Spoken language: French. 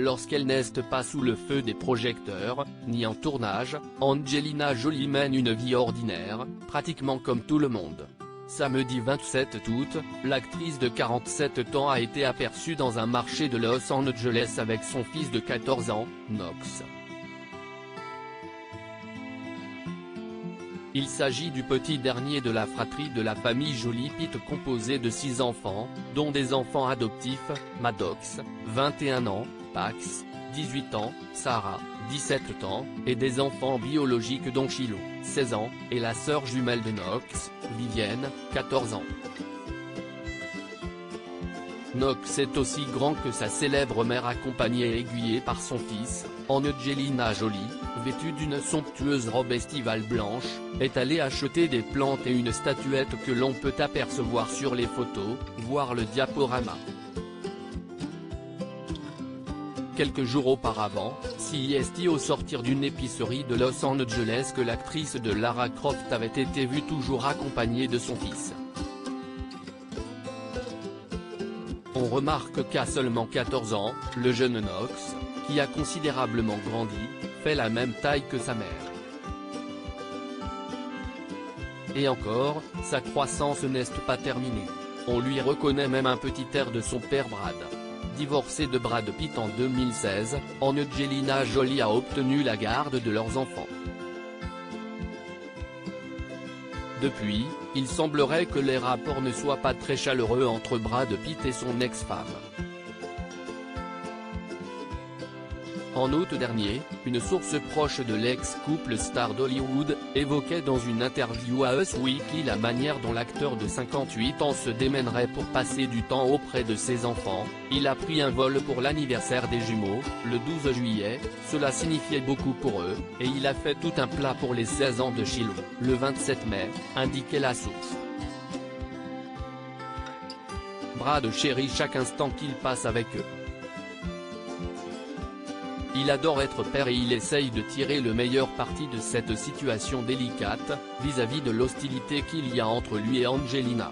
Lorsqu'elle n'est pas sous le feu des projecteurs, ni en tournage, Angelina Jolie mène une vie ordinaire, pratiquement comme tout le monde. Samedi 27 août, l'actrice de 47 ans a été aperçue dans un marché de Los Angeles avec son fils de 14 ans, Knox. Il s'agit du petit dernier de la fratrie de la famille Jolie-Pitt composée de 6 enfants, dont des enfants adoptifs, Maddox, 21 ans, Pax, 18 ans, Sarah, 17 ans, et des enfants biologiques dont Shiloh, 16 ans, et la sœur jumelle de Knox, Vivienne, 14 ans. Knox est aussi grand que sa célèbre mère accompagnée et aiguillée par son fils, Angelina Jolie, vêtue d'une somptueuse robe estivale blanche, est allée acheter des plantes et une statuette que l'on peut apercevoir sur les photos, voir le diaporama. Quelques jours auparavant, c'est au sortir d'une épicerie de Los Angeles que l'actrice de Lara Croft avait été vue toujours accompagnée de son fils. On remarque qu'à seulement 14 ans, le jeune Knox, qui a considérablement grandi, fait la même taille que sa mère. Et encore, sa croissance n'est pas terminée. On lui reconnaît même un petit air de son père Brad. Divorcée de Brad Pitt en 2016, Angelina Jolie a obtenu la garde de leurs enfants. Depuis, il semblerait que les rapports ne soient pas très chaleureux entre Brad Pitt et son ex-femme. En août dernier, une source proche de l'ex-couple star d'Hollywood, évoquait dans une interview à Us Weekly la manière dont l'acteur de 58 ans se démènerait pour passer du temps auprès de ses enfants. Il a pris un vol pour l'anniversaire des jumeaux, le 12 juillet, cela signifiait beaucoup pour eux, et il a fait tout un plat pour les 16 ans de Shiloh, le 27 mai, indiquait la source. Brad chérit chaque instant qu'il passe avec eux. Il adore être père et il essaye de tirer le meilleur parti de cette situation délicate, vis-à-vis de l'hostilité qu'il y a entre lui et Angelina.